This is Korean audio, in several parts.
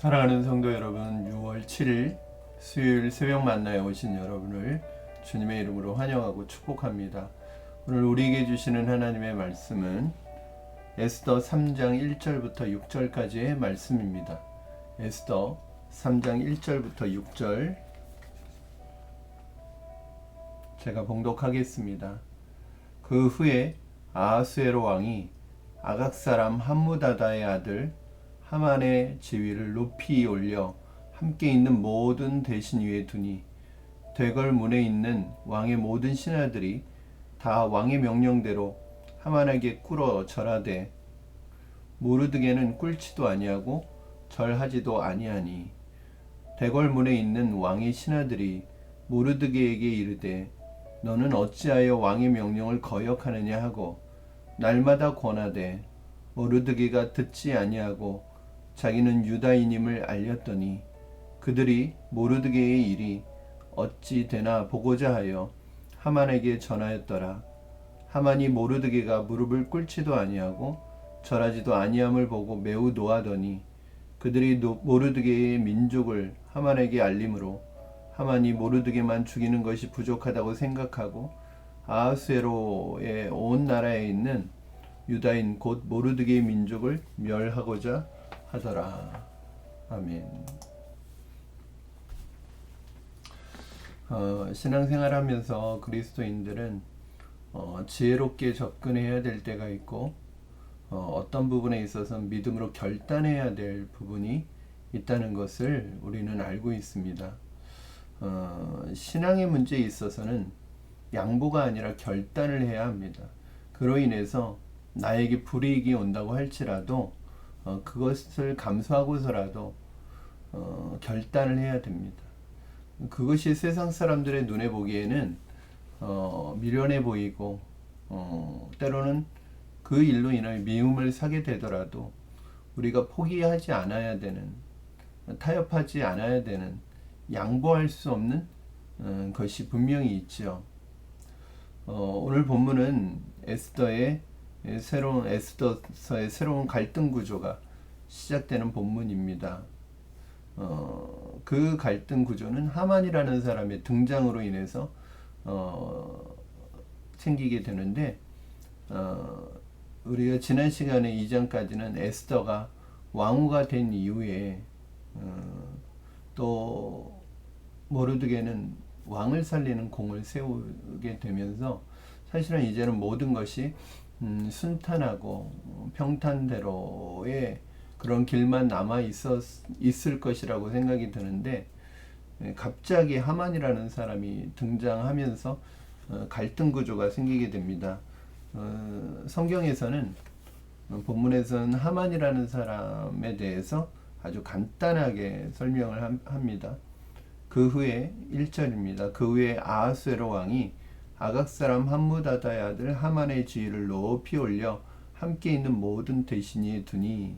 사랑하는 성도 여러분, 6월 7일 수요일 새벽 만나에 오신 여러분을 주님의 이름으로 환영하고 축복합니다. 오늘 우리에게 주시는 하나님의 말씀은 에스더 3장 1절부터 6절까지의 말씀입니다. 에스더 3장 1절부터 6절 제가 봉독하겠습니다. 그 후에 아하수에로 왕이 아각 사람 함무다다의 아들 하만의 지위를 높이 올려 함께 있는 모든 대신 위에 두니 대궐 문에 있는 왕의 모든 신하들이 다 왕의 명령대로 하만에게 꿇어 절하되 모르드게는 꿇지도 아니하고 절하지도 아니하니 대궐 문에 있는 왕의 신하들이 모르드게에게 이르되 너는 어찌하여 왕의 명령을 거역하느냐 하고 날마다 권하되 모르드게가 듣지 아니하고 자기는 유다인임을 알렸더니 그들이 모르드게의 일이 어찌 되나 보고자 하여 하만에게 전하였더라. 하만이 모르드게가 무릎을 꿇지도 아니하고 절하지도 아니함을 보고 매우 노하더니 그들이 모르드게의 민족을 하만에게 알림으로 하만이 모르드게만 죽이는 것이 부족하다고 생각하고 아하수에로의 온 나라에 있는 유다인 곧 모르드게의 민족을 멸하고자 하더라. 아멘. 신앙생활하면서 그리스도인들은 지혜롭게 접근해야 될 때가 있고 어떤 부분에 있어서 믿음으로 결단해야 될 부분이 있다는 것을 우리는 알고 있습니다. 신앙의 문제에 있어서는 양보가 아니라 결단을 해야 합니다. 그로 인해서 나에게 불이익이 온다고 할지라도 그것을 감수하고서라도 결단을 해야 됩니다. 그것이 세상 사람들의 눈에 보기에는 미련해 보이고 때로는 그 일로 인하여 미움을 사게 되더라도 우리가 포기하지 않아야 되는, 타협하지 않아야 되는, 양보할 수 없는 것이 분명히 있죠. 오늘 본문은 에스더서의 새로운 갈등 구조가 시작되는 본문입니다. 그 갈등 구조는 하만이라는 사람의 등장으로 인해서 생기게 되는데 우리가 지난 시간에 2장까지는 에스더가 왕후가 된 이후에 또 모르드게는 왕을 살리는 공을 세우게 되면서 사실은 이제는 모든 것이 순탄하고 평탄대로의 그런 길만 남아 있을 것이라고 생각이 드는데 갑자기 하만이라는 사람이 등장하면서 갈등 구조가 생기게 됩니다. 성경에서는 본문에서는 하만이라는 사람에 대해서 아주 간단하게 설명을 합니다. 그 후에 1절입니다. 그 후에 아하수에로 왕이 아각 사람 함무다다의 아들 하만의 지위를 높이 올려 함께 있는 모든 대신위에 두니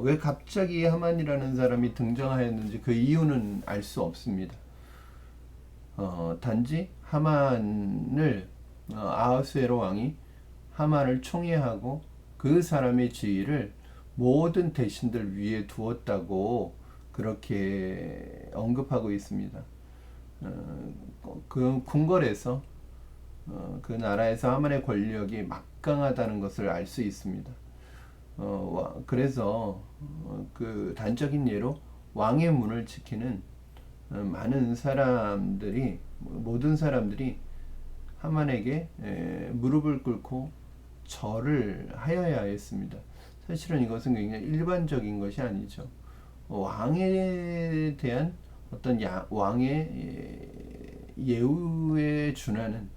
왜 갑자기 하만이라는 사람이 등장하였는지 그 이유는 알 수 없습니다. 단지 하만을 아하수에로 왕이 하만을 총애하고 그 사람의 지위를 모든 대신들 위에 두었다고 그렇게 언급하고 있습니다. 그 궁궐에서 그 나라에서 하만의 권력이 막강하다는 것을 알 수 있습니다. 그래서 그 단적인 예로 왕의 문을 지키는 많은 사람들이 모든 사람들이 하만에게 무릎을 꿇고 절을 하여야 했습니다. 사실은 이것은 굉장히 일반적인 것이 아니죠. 왕에 대한 어떤 왕의 예우에 준하는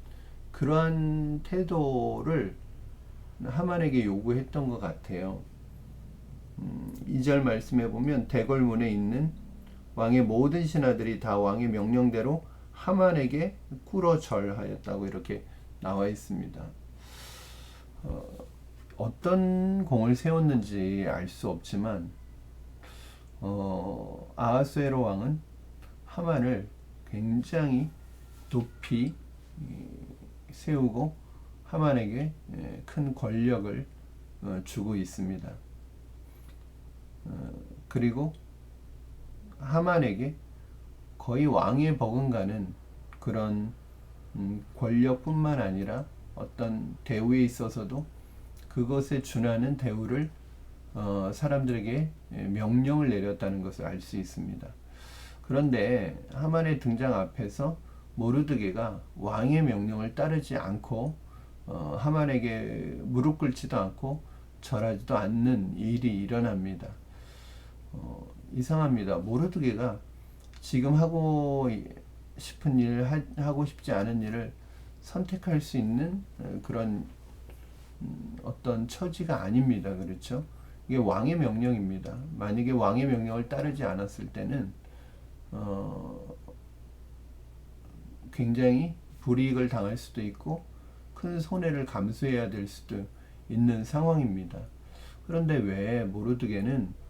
그러한 태도를 하만에게 요구했던 것 같아요. 2절 말씀에 보면 대궐문에 있는 왕의 모든 신하들이 다 왕의 명령대로 하만에게 꿇어 절하였다고 이렇게 나와 있습니다. 어떤 공을 세웠는지 알 수 없지만 아하수에로 왕은 하만을 굉장히 높이 세우고 하만에게 큰 권력을 주고 있습니다. 그리고 하만에게 거의 왕에 버금가는 그런 권력뿐만 아니라 어떤 대우에 있어서도 그것에 준하는 대우를 사람들에게 명령을 내렸다는 것을 알 수 있습니다. 그런데 하만의 등장 앞에서 모르드게가 왕의 명령을 따르지 않고 하만에게 무릎 꿇지도 않고 절하지도 않는 일이 일어납니다. 이상합니다. 모르드게가 지금 하고 싶은 일, 하고 싶지 않은 일을 선택할 수 있는 그런 어떤 처지가 아닙니다. 그렇죠? 이게 왕의 명령입니다. 만약에 왕의 명령을 따르지 않았을 때는 굉장히 불이익을 당할 수도 있고 큰 손해를 감수해야 될 수도 있는 상황입니다. 그런데 왜 모르드게는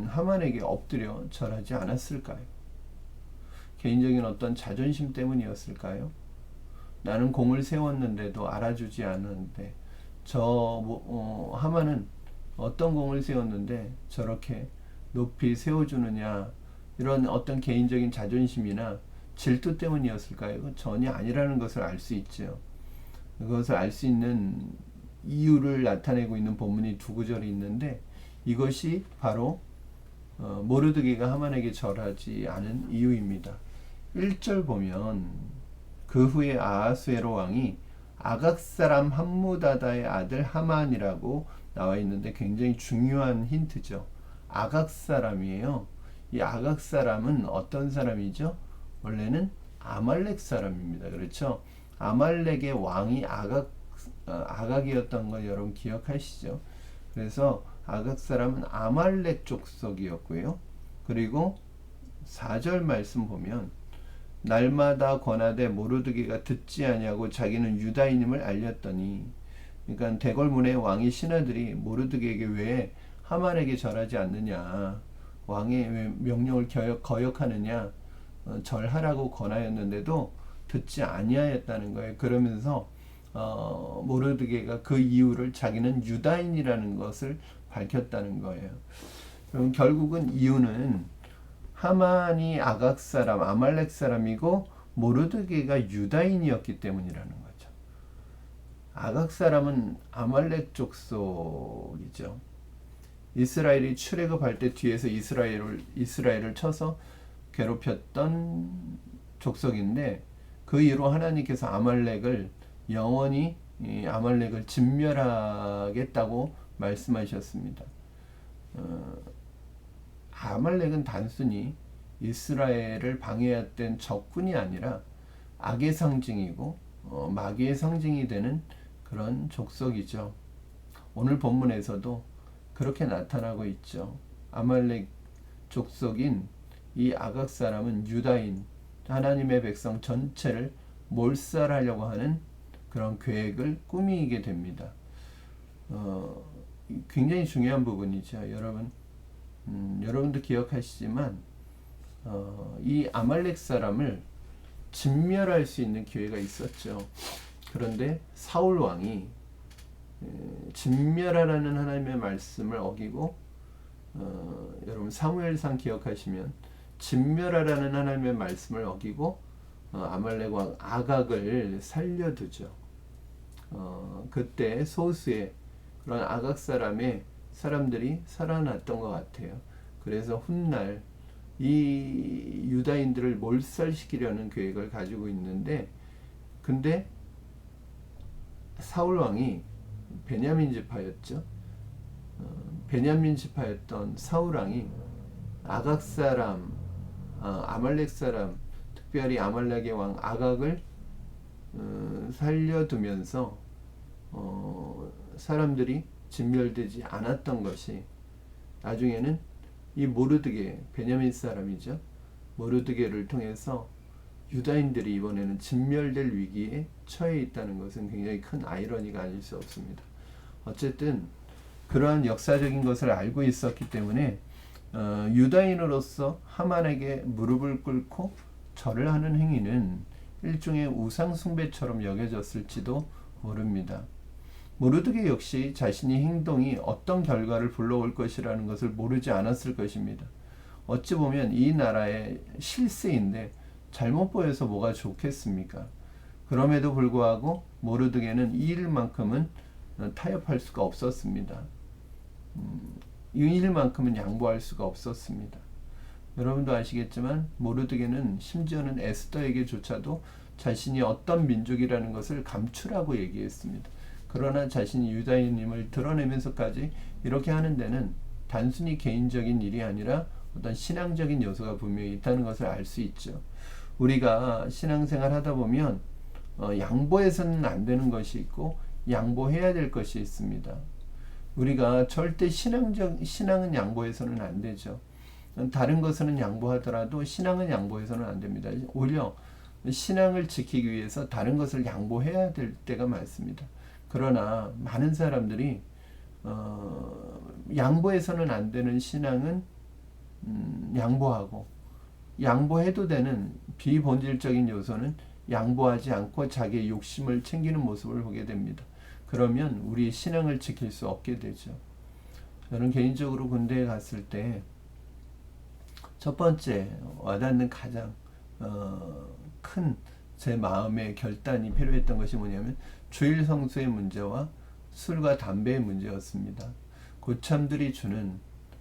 하만에게 엎드려 절하지 않았을까요? 개인적인 어떤 자존심 때문이었을까요? 나는 공을 세웠는데도 알아주지 않았는데 하만은 어떤 공을 세웠는데 저렇게 높이 세워주느냐, 이런 어떤 개인적인 자존심이나 질투 때문이었을까요? 전혀 아니라는 것을 알 수 있죠. 그것을 알 수 있는 이유를 나타내고 있는 본문이 두 구절이 있는데 이것이 바로 모르드게가 하만에게 절하지 않은 이유입니다. 1절 보면 그 후에 아하수에로 왕이 아각 사람 함무다다의 아들 하만이라고 나와 있는데 굉장히 중요한 힌트죠. 아각 사람이에요. 이 아각 사람은 어떤 사람이죠? 원래는 아말렉 사람입니다. 그렇죠? 아말렉의 왕이 아각이었던 걸 여러분 기억하시죠? 그래서 아각 사람은 아말렉 족속이었고요. 그리고 4절 말씀 보면 날마다 권하되 모르드게가 듣지 아니하고 자기는 유다인임을 알렸더니, 그러니까 대궐문의 왕의 신하들이 모르드게에게 왜 하만에게 절하지 않느냐, 왕의 명령을 거역하느냐, 절하라고 권하였는데도 듣지 아니하였다는 거예요. 그러면서 모르드게가 그 이유를 자기는 유다인이라는 것을 밝혔다는 거예요. 그럼 결국은 이유는 하만이 아각 사람, 아말렉 사람이고 모르드게가 유다인이었기 때문이라는 거죠. 아각 사람은 아말렉 족속이죠. 이스라엘이 출애굽할 때 뒤에서 이스라엘을 쳐서 괴롭혔던 족속인데 그 이후로 하나님께서 영원히 아말렉을 진멸하겠다고 말씀하셨습니다. 아말렉은 단순히 이스라엘을 방해했던 적군이 아니라 악의 상징이고 마귀의 상징이 되는 그런 족속이죠. 오늘 본문에서도 그렇게 나타나고 있죠. 아말렉 족속인 이 아각 사람은 유다인, 하나님의 백성 전체를 몰살하려고 하는 그런 계획을 꾸미게 됩니다. 굉장히 중요한 부분이죠. 여러분도 기억하시지만 이 아말렉 사람을 진멸할 수 있는 기회가 있었죠. 그런데 사울 왕이 진멸하라는 하나님의 말씀을 어기고 여러분 사무엘상 기억하시면 진멸하라는 하나님의 말씀을 어기고 아말렉 왕 아각을 살려두죠. 그때 소수의 그런 아각 사람들이 살아났던 것 같아요. 그래서 훗날 이 유다인들을 몰살시키려는 계획을 가지고 있는데, 근데 사울 왕이 베냐민 지파였죠. 베냐민 지파였던 사울 왕이 아각 사람, 아말렉 사람, 특별히 아말렉의 왕 아각을 살려두면서 사람들이 진멸되지 않았던 것이 나중에는 이 모르드게, 베냐민 사람이죠. 모르드게를 통해서 유다인들이 이번에는 진멸될 위기에 처해 있다는 것은 굉장히 큰 아이러니가 아닐 수 없습니다. 어쨌든 그러한 역사적인 것을 알고 있었기 때문에 유다인으로서 하만에게 무릎을 꿇고 절을 하는 행위는 일종의 우상 숭배처럼 여겨졌을지도 모릅니다. 모르드게 역시 자신이 행동이 어떤 결과를 불러올 것이라는 것을 모르지 않았을 것입니다. 어찌 보면 이 나라의 실세인데 잘못 보여서 뭐가 좋겠습니까? 그럼에도 불구하고 모르드게는 이 일만큼은 타협할 수가 없었습니다. 이 일만큼은 양보할 수가 없었습니다. 여러분도 아시겠지만 모르드게는 심지어는 에스더에게조차도 자신이 어떤 민족이라는 것을 감추라고 얘기했습니다. 그러나 자신이 유다인임을 드러내면서까지 이렇게 하는 데는 단순히 개인적인 일이 아니라 어떤 신앙적인 요소가 분명히 있다는 것을 알 수 있죠. 우리가 신앙생활 하다 보면 양보해서는 안 되는 것이 있고 양보해야 될 것이 있습니다. 우리가 절대 신앙은 양보해서는 안 되죠. 다른 것은 양보하더라도 신앙은 양보해서는 안 됩니다. 오히려 신앙을 지키기 위해서 다른 것을 양보해야 될 때가 많습니다. 그러나 많은 사람들이 양보해서는 안 되는 신앙은 양보하고, 양보해도 되는 비본질적인 요소는 양보하지 않고 자기의 욕심을 챙기는 모습을 보게 됩니다. 그러면 우리 신앙을 지킬 수 없게 되죠. 저는 개인적으로 군대에 갔을 때 첫 번째 와닿는 가장 큰 제 마음의 결단이 필요했던 것이 뭐냐면 주일 성수의 문제와 술과 담배의 문제였습니다. 고참들이 주는,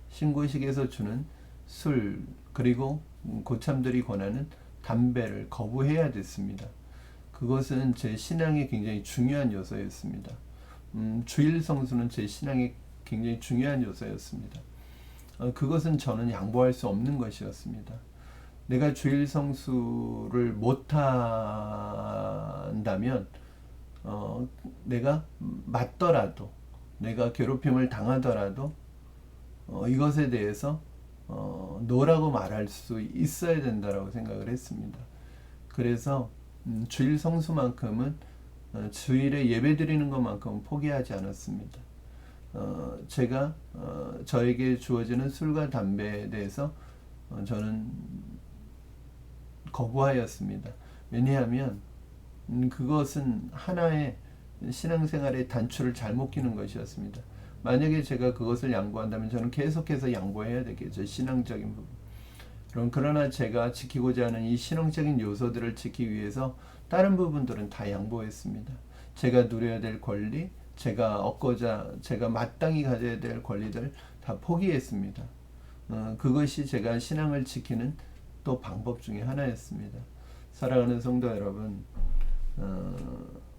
신고식에서 주는 술, 그리고 고참들이 권하는 담배를 거부해야 됐습니다. 그것은 제 신앙에 굉장히 중요한 요소였습니다. 주일 성수는 제 신앙에 굉장히 중요한 요소였습니다. 그것은 저는 양보할 수 없는 것이었습니다. 내가 주일 성수를 못한다면 내가 맞더라도, 내가 괴롭힘을 당하더라도 이것에 대해서 노라고 말할 수 있어야 된다라고 생각을 했습니다. 그래서 주일 성수만큼은, 주일에 예배 드리는 것만큼은 포기하지 않았습니다. 제가 저에게 주어지는 술과 담배에 대해서 저는 거부하였습니다. 왜냐하면 그것은 하나의 신앙생활의 단추를 잘못 끼는 것이었습니다. 만약에 제가 그것을 양보한다면 저는 계속해서 양보해야 되겠죠. 신앙적인 부분. 그러나 제가 지키고자 하는 이 신앙적인 요소들을 지키기 위해서 다른 부분들은 다 양보했습니다. 제가 누려야 될 권리, 제가 마땅히 가져야 될 권리들 다 포기했습니다. 그것이 제가 신앙을 지키는 또 방법 중에 하나였습니다. 사랑하는 성도 여러분,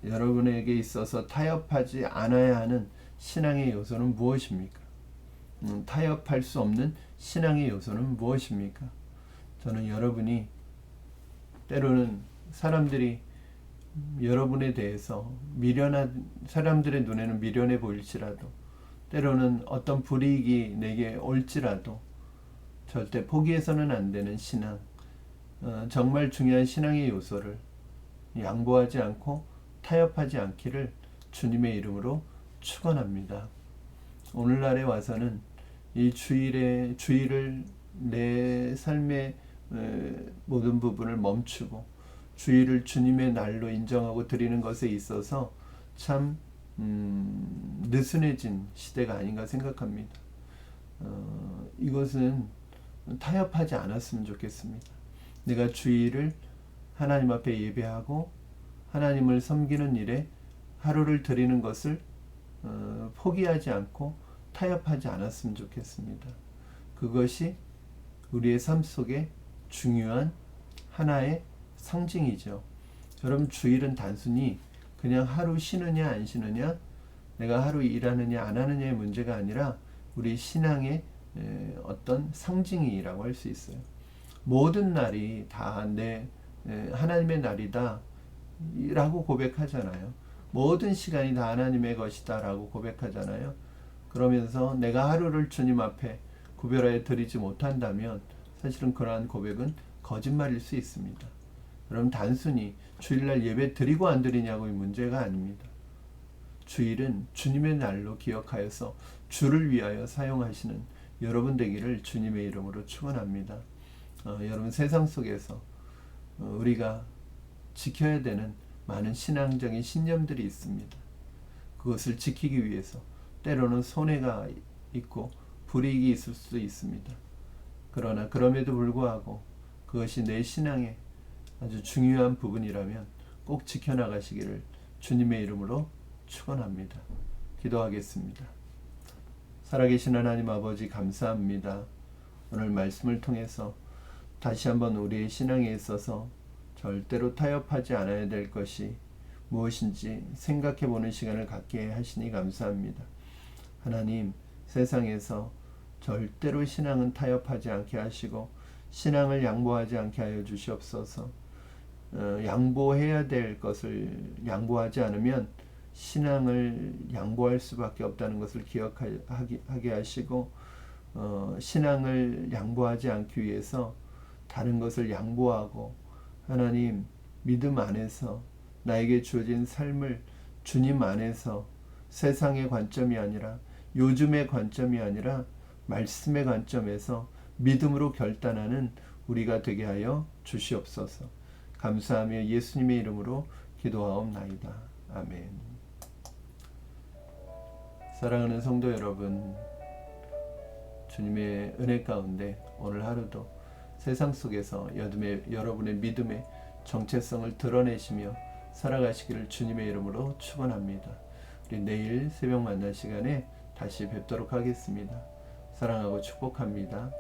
여러분에게 있어서 타협하지 않아야 하는 신앙의 요소는 무엇입니까? 타협할 수 없는 신앙의 요소는 무엇입니까? 저는 여러분이 때로는 사람들이 여러분에 대해서 사람들의 눈에는 미련해 보일지라도, 때로는 어떤 불이익이 내게 올지라도 절대 포기해서는 안 되는 신앙, 정말 중요한 신앙의 요소를 양보하지 않고 타협하지 않기를 주님의 이름으로 축원합니다. 오늘날에 와서는 이 주일을 내 삶의 모든 부분을 멈추고 주일을 주님의 날로 인정하고 드리는 것에 있어서 참 느슨해진 시대가 아닌가 생각합니다. 이것은 타협하지 않았으면 좋겠습니다. 내가 주일을 하나님 앞에 예배하고 하나님을 섬기는 일에 하루를 드리는 것을 포기하지 않고 타협하지 않았으면 좋겠습니다. 그것이 우리의 삶 속에 중요한 하나의 상징이죠. 여러분, 주일은 단순히 그냥 하루 쉬느냐 안 쉬느냐, 내가 하루 일하느냐 안 하느냐의 문제가 아니라 우리 신앙의 어떤 상징이라고 할 수 있어요. 모든 날이 다 하나님의 날이다 라고 고백하잖아요. 모든 시간이 다 하나님의 것이다 라고 고백하잖아요. 그러면서 내가 하루를 주님 앞에 구별하여 드리지 못한다면 사실은 그러한 고백은 거짓말일 수 있습니다. 그럼 단순히 주일날 예배 드리고 안 드리냐고의 문제가 아닙니다. 주일은 주님의 날로 기억하여서 주를 위하여 사용하시는 여러분 되기를 주님의 이름으로 축원합니다. 여러분, 세상 속에서 우리가 지켜야 되는 많은 신앙적인 신념들이 있습니다. 그것을 지키기 위해서 때로는 손해가 있고 불이익이 있을 수도 있습니다. 그러나 그럼에도 불구하고 그것이 내 신앙의 아주 중요한 부분이라면 꼭 지켜나가시기를 주님의 이름으로 축원합니다. 기도하겠습니다. 살아계신 하나님 아버지, 감사합니다. 오늘 말씀을 통해서 다시 한번 우리의 신앙에 있어서 절대로 타협하지 않아야 될 것이 무엇인지 생각해보는 시간을 갖게 하시니 감사합니다. 하나님, 세상에서 절대로 신앙은 타협하지 않게 하시고 신앙을 양보하지 않게 하여 주시옵소서. 양보해야 될 것을 양보하지 않으면 신앙을 양보할 수밖에 없다는 것을 기억하게 하시고, 신앙을 양보하지 않기 위해서 다른 것을 양보하고 하나님 믿음 안에서 나에게 주어진 삶을 주님 안에서 세상의 관점이 아니라, 요즘의 관점이 아니라 말씀의 관점에서 믿음으로 결단하는 우리가 되게 하여 주시옵소서. 감사하며 예수님의 이름으로 기도하옵나이다. 아멘. 사랑하는 성도 여러분, 주님의 은혜 가운데 오늘 하루도 세상 속에서 여러분의 믿음의 정체성을 드러내시며 살아가시기를 주님의 이름으로 축원합니다. 우리 내일 새벽 만날 시간에 다시 뵙도록 하겠습니다. 사랑하고 축복합니다.